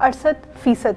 68%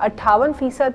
58%,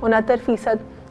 69%,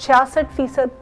66%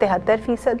73%,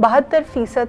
72%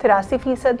83%,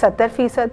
70%,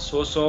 100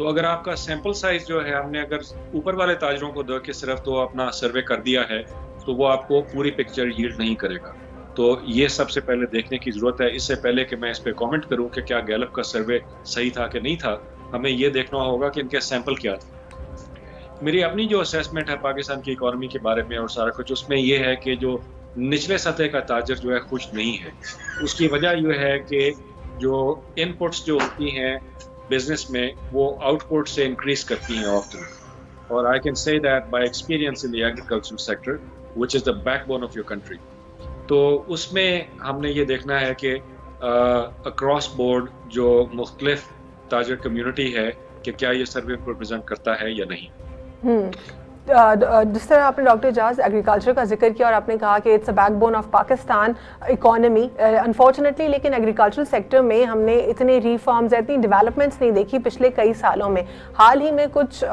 تو اگر آپ کا سیمپل سائز جو ہے ہم نے اگر اوپر والے تاجروں کو دیکھ کے صرف تو اپنا سروے کر دیا ہے تو وہ آپ کو پوری پکچر ییلڈ نہیں کرے گا. تو یہ سب سے پہلے دیکھنے کی ضرورت ہے. اس سے پہلے کہ میں اس پہ کامنٹ کروں کہ کیا گیلپ کا سروے صحیح تھا کہ نہیں تھا, ہمیں یہ دیکھنا ہوگا کہ ان کے سیمپل کیا تھے. میری اپنی جو اسیسمنٹ ہے پاکستان کی اکانومی کے بارے میں اور سارا کچھ, اس میں یہ ہے کہ جو نچلے سطح کا تاجر جو ہے خوش نہیں ہے. اس کی وجہ یہ ہے کہ جو ان پٹس جو ہوتی ہیں بزنس میں وہ آؤٹ پٹ سے انکریز کرتی ہیں آفٹن. اور I can say that by experience in the agriculture sector which is the back bone of your country. تو اس میں ہم نے یہ دیکھنا ہے کہ اکراس بورڈ جو مختلف تاجر کمیونٹی ہے کہ کیا یہ سروے کو ریپرزینٹ کرتا ہے یا نہیں. جس طرح آپ نے ڈاکٹر اعجاز ایگریکلچر کا ذکر کیا اور آپ نے کہا کہ it's a backbone of Pakistan economy, unfortunately لیکن ایگریکلچرل سیکٹر میں ہم نے اتنے ریفارمز اتنی ڈیولپمنٹس نہیں دیکھی پچھلے کئی سالوں میں. حال ہی میں کچھ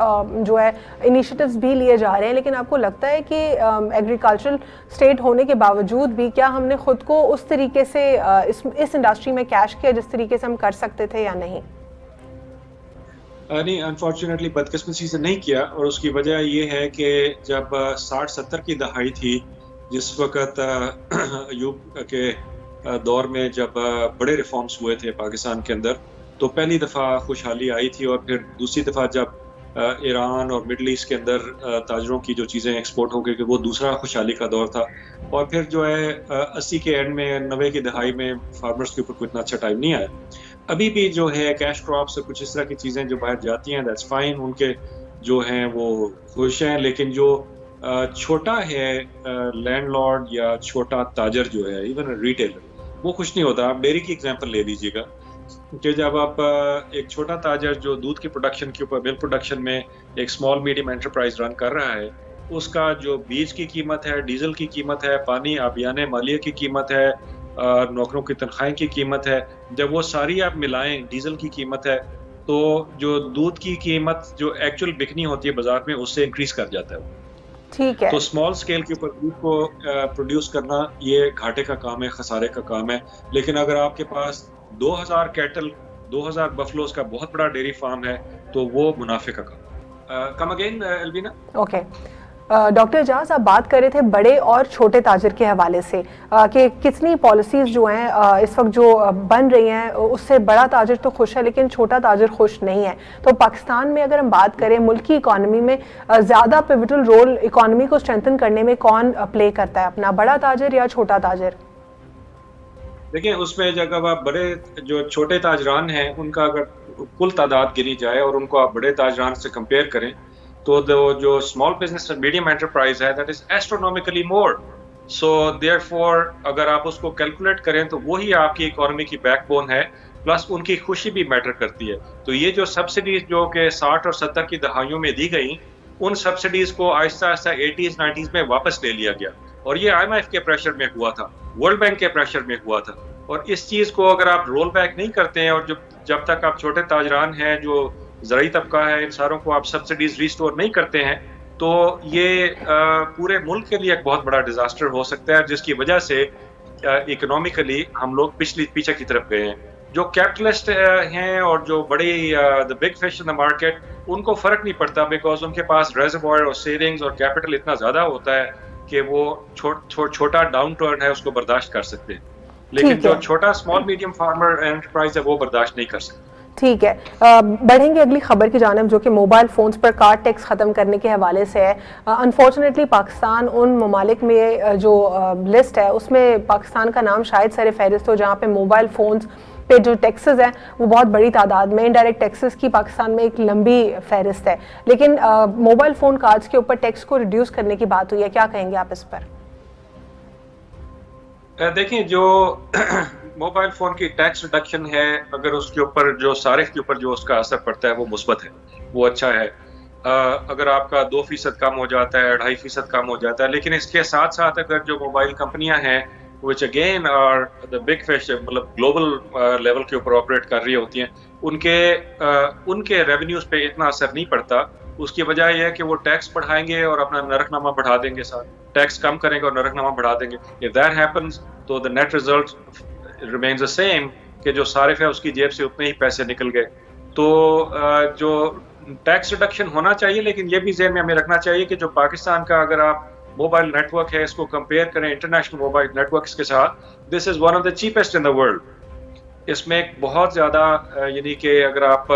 جو ہے انیشیٹوز بھی لیے جا رہے ہیں, لیکن آپ کو لگتا ہے کہ ایگریکلچرل اسٹیٹ ہونے کے باوجود بھی کیا ہم نے خود کو اس طریقے سے اس انڈسٹری میں کیش کیا جس طریقے سے ہم کر سکتے تھے یا نہیں؟ نہیں, انفارچونیٹلی بدقسمتی سے نہیں کیا. اور اس کی وجہ یہ ہے کہ جب 60-70 کی دہائی تھی, جس وقت ایوب کے دور میں جب بڑے ریفارمز ہوئے تھے پاکستان کے اندر, تو پہلی دفعہ خوشحالی آئی تھی. اور پھر دوسری دفعہ جب ایران اور مڈل ایسٹ کے اندر تاجروں کی جو چیزیں ایکسپورٹ ہو گئی کہ وہ دوسرا خوشحالی کا دور تھا. اور پھر جو ہے 80 کے اینڈ میں 90 کی دہائی میں فارمرز کے اوپر کوئی اتنا اچھا ٹائم نہیں آیا. ابھی بھی جو ہے کیش کراپس سے کچھ اس طرح کی چیزیں جو باہر جاتی ہیں دیٹس فائن, ان کے جو ہیں وہ خوش ہیں. لیکن جو چھوٹا ہے لینڈ لارڈ یا چھوٹا تاجر جو ہے ایون ریٹیلر, وہ خوش نہیں ہوتا. آپ ڈیری کی ایگزامپل لے لیجیے گا کہ جب آپ ایک چھوٹا تاجر جو دودھ کی پروڈکشن کے اوپر ملک پروڈکشن میں ایک اسمال میڈیم انٹرپرائز رن کر رہا ہے, اس کا جو بیج کی قیمت ہے, ڈیزل کی قیمت ہے, پانی آبیان مالیہ کی قیمت ہے, نوکروں کی تنخواہیں کی قیمت ہے, جب وہ ساری آپ ملائیں, ڈیزل کی قیمت ہے, تو جو دودھ کی قیمت جو ایکچوئل بکنی ہوتی ہے بازار میں اس سے انکریز کر جاتا ہے. ٹھیک ہے. تو اسمال اسکیل کے اوپر دودھ کو پروڈیوس کرنا یہ گھاٹے کا کام ہے, خسارے کا کام ہے. لیکن اگر آپ کے پاس 2000 کیٹل 2000 بفلوز کا بہت بڑا ڈیری فارم ہے تو وہ منافع کا کام. کم اگین البینا. اوکے ڈاکٹر اعجاز, آپ بات کر رہے تھے بڑے اور چھوٹے تاجر کے حوالے سے کہ کتنی پالیسیز جو ہیں اس وقت جو بن رہی ہیں اس سے بڑا تاجر تو خوش ہے لیکن چھوٹا تاجر خوش نہیں ہے. تو پاکستان میں اگر ہم بات کریں ملکی اکانومی میں زیادہ پیوٹل رول اکانومی کو اسٹرینتھن کرنے میں کون پلے کرتا ہے, اپنا بڑا تاجر یا چھوٹا تاجر؟ دیکھیں اس میں جب آپ بڑے جو چھوٹے تاجران ہیں ان کا اگر کل تعداد گنی جائے اور ان کو آپ بڑے تاجران سے کمپیئر کریں تو جو اسمال بزنس میڈیم انٹرپرائز ہے that is astronomically more. So therefore اگر آپ اس کو کیلکولیٹ کریں تو وہی آپ کی اکانومی کی بیک بون ہے, پلس ان کی خوشی بھی میٹر کرتی ہے. تو یہ جو سبسڈیز جو کہ 60 اور 70 کی دہائیوں میں دی گئیں, ان سبسڈیز کو آہستہ آہستہ 80s 90s میں واپس لے لیا گیا. اور یہ IMF کے پریشر میں ہوا تھا, ورلڈ بینک کے پریشر میں ہوا تھا. اور اس چیز کو اگر آپ رول بیک نہیں کرتے ہیں اور جب تک آپ چھوٹے تاجران ہیں جو زرعی طبقہ ہے ان ساروں کو آپ سبسڈیز ریسٹور نہیں کرتے ہیں تو یہ پورے ملک کے لیے ایک بہت بڑا ڈیزاسٹر ہو سکتا ہے, جس کی وجہ سے اکنامکلی ہم لوگ پیچھے کی طرف گئے ہیں. جو کیپٹلسٹ ہیں اور جو بڑی the big fish in the market, ان کو فرق نہیں پڑتا بیکاز ان کے پاس ریزروائر اور سیونگز اور کیپٹل اتنا زیادہ ہوتا ہے کہ وہ چھوٹا ڈاؤن ٹرن ہے اس کو برداشت کر سکتے ہیں. لیکن جو چھوٹا اسمال میڈیم فارمر انٹرپرائز ہے وہ برداشت نہیں کر سکتے. ٹھیک ہے, بڑھیں گے اگلی خبر کی جانب جو کہ موبائل فونز پر کار ٹیکس ختم کرنے کے حوالے سے ہے. انفارچونیٹلی پاکستان ان ممالک میں جو لسٹ ہے اس میں پاکستان کا نام شاید سر فہرست ہو جہاں پہ موبائل فونز پہ جو ٹیکسز ہیں وہ بہت بڑی تعداد میں, انڈائریکٹ ٹیکسز کی پاکستان میں ایک لمبی فہرست ہے. لیکن موبائل فون کارڈز کے اوپر ٹیکس کو ریڈیوس کرنے کی بات ہوئی ہے, کیا کہیں گے آپ اس پر؟ دیکھیں جو موبائل فون کی ٹیکس ریڈکشن ہے, اگر اس کے اوپر جو صارف کے اوپر جو اس کا اثر پڑتا ہے وہ مثبت ہے, وہ اچھا ہے. اگر آپ کا 2% کم ہو جاتا ہے, 2.5% کم ہو جاتا ہے, لیکن اس کے ساتھ ساتھ اگر جو موبائل کمپنیاں ہیں which again are the big fish, مطلب گلوبل لیول کے اوپر آپریٹ کر رہی ہوتی ہیں, ان کے ریونیوز پہ اتنا اثر نہیں پڑتا. اس کی وجہ یہ ہے کہ وہ ٹیکس بڑھائیں گے اور اپنا نرخ نامہ بڑھا دیں گے, ساتھ ٹیکس کم کریں گے اور نرخ نامہ بڑھا دیں گے. if that happens تو the net result remains the same کہ جو صارف ہے اس کی جیب سے اتنے ہی پیسے نکل گئے. تو جو ٹیکس ریڈکشن ہونا چاہیے، لیکن یہ بھی ذہن میں ہمیں رکھنا چاہیے کہ جو پاکستان کا اگر آپ موبائل نیٹ ورک ہے اس کو کمپیئر کریں انٹرنیشنل موبائل نیٹ ورکس کے ساتھ، this is one of the cheapest in the world. اس میں بہت زیادہ یعنی کہ اگر آپ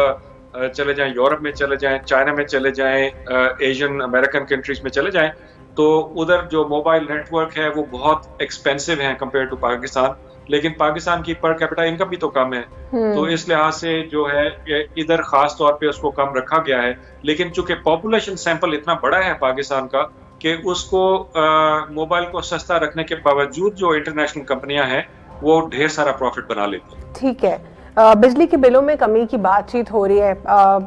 چلے جائیں یورپ میں چلے جائیں، چائنا میں چلے جائیں، ایشین امریکن کنٹریز میں چلے جائیں، تو ادھر جو موبائل نیٹ ورک ہے وہ بہت ایکسپینسو ہیں کمپیئر ٹو پاکستان، لیکن پاکستان کی پر کیپٹا انکم بھی تو کم ہے، تو اس لحاظ سے جو ہے ادھر خاص طور پہ اس کو کم رکھا گیا ہے۔ لیکن چونکہ پاپولیشن سیمپل اتنا بڑا ہے پاکستان کا کہ اس کو موبائل کو سستا رکھنے کے باوجود جو انٹرنیشنل کمپنیاں ہیں وہ ڈھیر سارا پروفٹ بنا لیتی ہیں۔ ٹھیک ہے، بجلی کے بلوں میں کمی کی بات چیت ہو رہی ہے،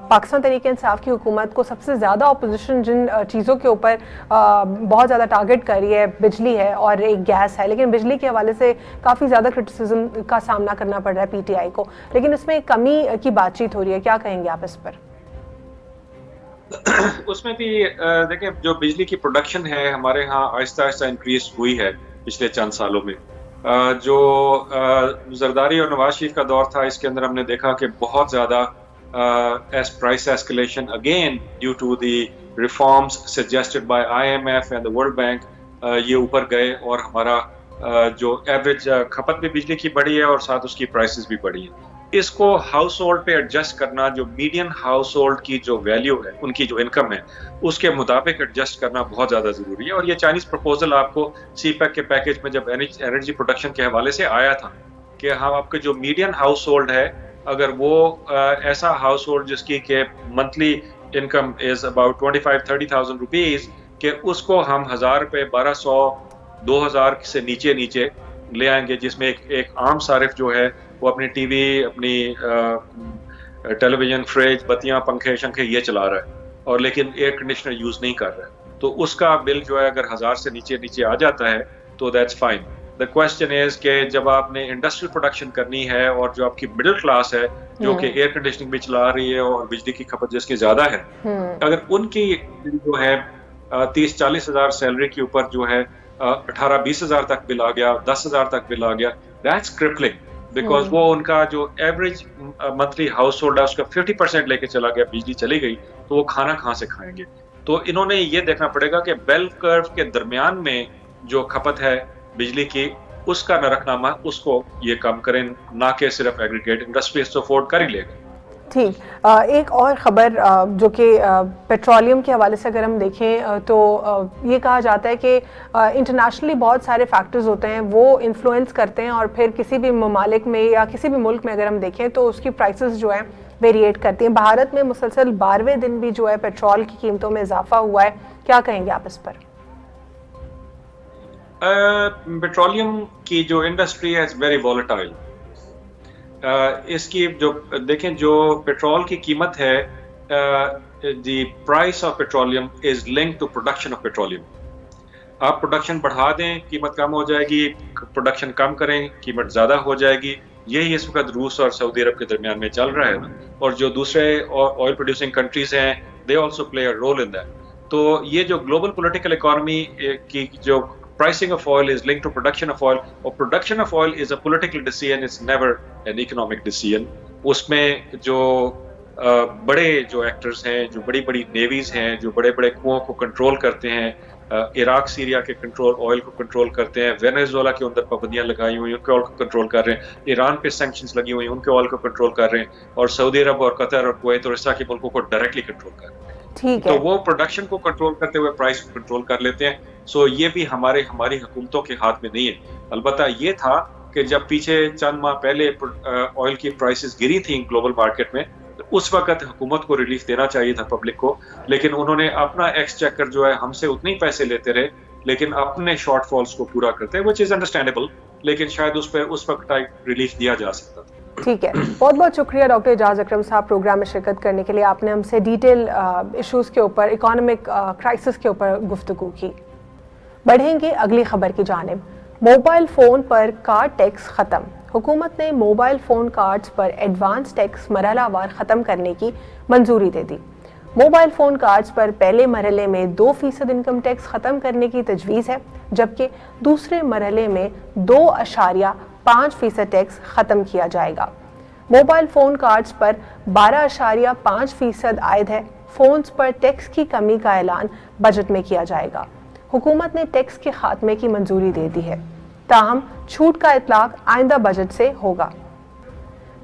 پاکستان تحریک انصاف کی حکومت کو سب سے زیادہ اپوزیشن جن چیزوں کے اوپر بہت زیادہ ٹارگٹ کر رہی ہے بجلی ہے اور ایک گیس ہے، لیکن بجلی کے حوالے سے کافی زیادہ کرٹیسزم کا سامنا کرنا پڑ رہا ہے پی ٹی آئی کو، لیکن اس میں کمی کی بات چیت ہو رہی ہے، کیا کہیں گے آپ اس پر؟ اس میں بھی دیکھیں جو بجلی کی پروڈکشن ہے ہمارے ہاں آہستہ آہستہ انکریز ہوئی ہے پچھلے چند سالوں میں۔ جو زرداری اور نواز شریف کا دور تھا اس کے اندر ہم نے دیکھا کہ بہت زیادہ price escalation again due to the reforms suggested by IMF and the world bank, یہ اوپر گئے اور ہمارا جو ایوریج کھپت بھی بجلی کی بڑھی ہے اور ساتھ اس کی پرائسز بھی بڑھی ہیں۔ اس کو ہاؤس ہولڈ پہ ایڈجسٹ کرنا، جو میڈین ہاؤس ہولڈ کی جو ویلیو ہے ان کی جو انکم ہے اس کے مطابق ایڈجسٹ کرنا بہت زیادہ ضروری ہے، اور یہ چائنیز پرپوزل آپ کو سی پیک کے پیکج میں جب انرجی پروڈکشن کے حوالے سے آیا تھا کہ ہم آپ کے جو میڈین ہاؤس ہولڈ ہے اگر وہ ایسا ہاؤس ہولڈ جس کی کہ monthly income is about 25-30,000 rupees, کہ اس کو ہم 1,000 روپے 1,200 2,000 سے نیچے لے آئیں گے، جس میں ایک عام صارف جو ہے وہ اپنی ٹی وی، اپنی ٹیلی ویژن، فریج، بتیاں، پنکھے شنکھے یہ چلا رہا ہے اور لیکن ایئر کنڈیشنر یوز نہیں کر رہا ہے، تو اس کا بل جو ہے اگر 1,000 سے نیچے آ جاتا ہے تو that's fine. The question is کہ جب آپ نے انڈسٹریل پروڈکشن کرنی ہے اور جو آپ کی مڈل کلاس ہے جو کہ ایئر کنڈیشننگ بھی چلا رہی ہے اور بجلی کی کھپت جس کی زیادہ ہے، اگر ان کی جو ہے 30-40 ہزار سیلری کے اوپر جو ہے 18-20 ہزار تک بل آ گیا، 10 ہزار تک بل آ گیا، دیٹس کرپلنگ، بیکاز وہ ان کا جو ایوریج منتھلی ہاؤس ہولڈ ہے اس کا 50% لے کے چلا گیا، بجلی چلی گئی تو وہ کھانا کہاں سے کھائیں گے؟ تو انہوں نے یہ دیکھنا پڑے گا کہ بیل کرو کے درمیان میں جو کھپت ہے بجلی کی اس کا نرخ نامہ اس کو یہ کم کریں، نہ کہ صرف ایگریگیٹ انڈسٹری اس کو افورڈ کر ہی لے گا۔ ٹھیک، ایک اور خبر جو کہ پیٹرولیم کے حوالے سے اگر ہم دیکھیں تو یہ کہا جاتا ہے کہ انٹرنیشنلی بہت سارے فیکٹرز ہوتے ہیں وہ انفلوئنس کرتے ہیں، اور پھر کسی بھی ممالک میں یا کسی بھی ملک میں اگر ہم دیکھیں تو اس کی پرائسز جو ہیں ویریٹ کرتی ہیں۔ بھارت میں مسلسل 12ویں دن بھی جو ہے پیٹرول کی قیمتوں میں اضافہ ہوا ہے، کیا کہیں گے آپ اس پر؟ پیٹرولیم کی جو انڈسٹری ہے ویری وولٹائل، اس کی جو دیکھیں جو پیٹرول کی قیمت ہے، the price of petroleum is link to production of petroleum. آپ پروڈکشن بڑھا دیں قیمت کم ہو جائے گی، پروڈکشن کم کریں قیمت زیادہ ہو جائے گی، یہی اس وقت روس اور سعودی عرب کے درمیان میں چل رہا ہے نا، اور جو دوسرے آئل پروڈیوسنگ کنٹریز ہیں they also play a role in that. تو یہ جو گلوبل پولیٹیکل اکانومی کی جو pricing of oil is linked to production of oil, اور production of oil is a political decision, it's never an economic decision۔ اس میں جو بڑے جو ایکٹرز ہیں، جو بڑی بڑی نیویز ہیں، جو بڑے بڑے کنوؤں کو کنٹرول کرتے ہیں، عراق سیریا کے کنٹرول آئل کو کنٹرول کرتے ہیں، وینیزویلا کے اندر پابندیاں لگائی ہوئی ان کے آئل کو کنٹرول کر رہے ہیں، ایران پہ سینکشنز لگی ہوئی ان کے آئل کو کنٹرول کر رہے ہیں، اور سعودی عرب اور قطر اور کویت اور اس طرح کے ملکوں کو ڈائریکٹلی کنٹرول کر رہے ہیں۔ تو وہ پروڈکشن کو کنٹرول کرتے ہوئے پرائس کو کنٹرول کر لیتے ہیں۔ سو یہ بھی ہماری حکومتوں کے ہاتھ میں نہیں ہے۔ البتہ یہ تھا کہ جب پیچھے چند ماہ پہلے آئل کی پرائسز گری تھیں گلوبل مارکیٹ میں، اس وقت حکومت کو ریلیف دینا چاہیے تھا پبلک کو، لیکن انہوں نے اپنا ایکس چیکر جو ہے ہم سے اتنے ہی پیسے لیتے رہے لیکن اپنے شارٹ فالز کو پورا کرتے ہیں، which is understandable، لیکن شاید اس پہ اس وقت ریلیف دیا جا سکتا تھا۔ ٹھیک ہے، بہت بہت شکریہ ڈاکٹر اعجاز اکرم صاحب پروگرام میں شرکت کرنے کے لیے، آپ نے ہم سے ڈیٹیل ایشوز کے اوپر، اکانومک کرائسس کے اوپر گفتگو کی۔ بڑھیں گے اگلی خبر کی جانب۔ موبائل فون پر کارڈ ٹیکس ختم۔ حکومت نے موبائل فون کارڈز پر ایڈوانس ٹیکس مرحلہ وار ختم کرنے کی منظوری دے دی۔ موبائل فون کارڈز پر پہلے مرحلے میں 2% انکم ٹیکس ختم کرنے کی تجویز ہے، جبکہ دوسرے مرحلے میں 2.5% ٹیکس ختم کیا جائے گا۔ موبائل فون کارڈز پر 12.5% عائد ہے. فونز پر ٹیکس کی کمی کا اعلان بجٹ میں کیا جائے گا. حکومت نے ٹیکس کے خاتمے کی منظوری دے دی ہے، تاہم چھوٹ کا اطلاق آئندہ بجٹ سے ہوگا.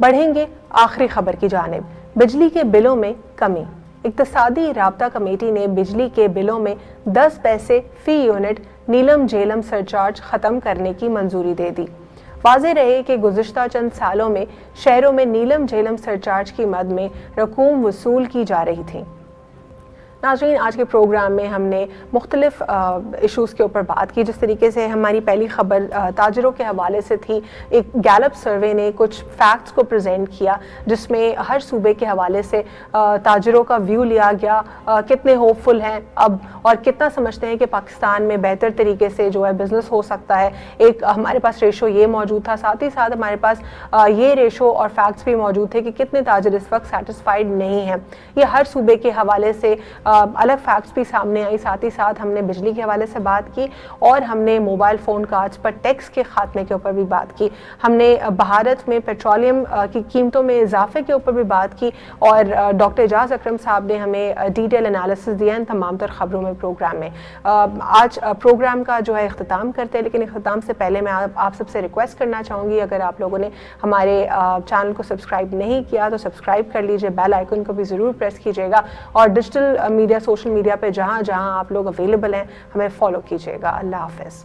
بڑھیں گے آخری خبر کی جانب. بجلی کے بلوں میں کمی. اقتصادی رابطہ کمیٹی نے بجلی کے بلوں میں 10 پیسے فی یونٹ نیلم جھیلم سرچارج ختم کرنے کی منظوری دے دی. واضح رہے کہ گزشتہ چند سالوں میں شہروں میں نیلم جھیلم سرچارج کی مد میں رقوم وصول کی جا رہی تھیں. ناظرین، آج کے پروگرام میں ہم نے مختلف ایشوز کے اوپر بات کی. جس طریقے سے ہماری پہلی خبر تاجروں کے حوالے سے تھی، ایک گیلپ سروے نے کچھ فیکٹس کو پریزنٹ کیا جس میں ہر صوبے کے حوالے سے تاجروں کا ویو لیا گیا. کتنے ہوپ فل ہیں اب اور کتنا سمجھتے ہیں کہ پاکستان میں بہتر طریقے سے جو ہے بزنس ہو سکتا ہے. ایک ہمارے پاس ریشو یہ موجود تھا، ساتھ ہی ساتھ ہمارے پاس یہ ریشو اور فیکٹس بھی موجود تھے کہ کتنے تاجر اس وقت سیٹسفائیڈ نہیں ہیں. یہ ہر صوبے کے حوالے سے الگ فیکٹس بھی سامنے آئی. ساتھ ہی ساتھ ہم نے بجلی کے حوالے سے بات کی اور ہم نے موبائل فون کارڈز پر ٹیکس کے خاتمے کے اوپر بھی بات کی. ہم نے بھارت میں پیٹرولیم کی قیمتوں میں اضافے کے اوپر بھی بات کی اور ڈاکٹر اعجاز اکرم صاحب نے ہمیں ڈیٹیل انالیسس دیا ان تمام تر خبروں میں پروگرام میں. آج پروگرام کا جو ہے اختتام کرتے ہیں، لیکن اختتام سے پہلے میں آپ سب سے ریکویسٹ کرنا چاہوں گی، اگر آپ لوگوں نے ہمارے چینل کو سبسکرائب نہیں کیا تو سبسکرائب کر لیجئے، بیل آئیکن کو بھی ضرور پریس کیجئے گا اور ڈیجیٹل میڈیا، سوشل میڈیا پہ جہاں جہاں آپ لوگ اویلیبل ہیں ہمیں فالو کیجئے گا. اللہ حافظ.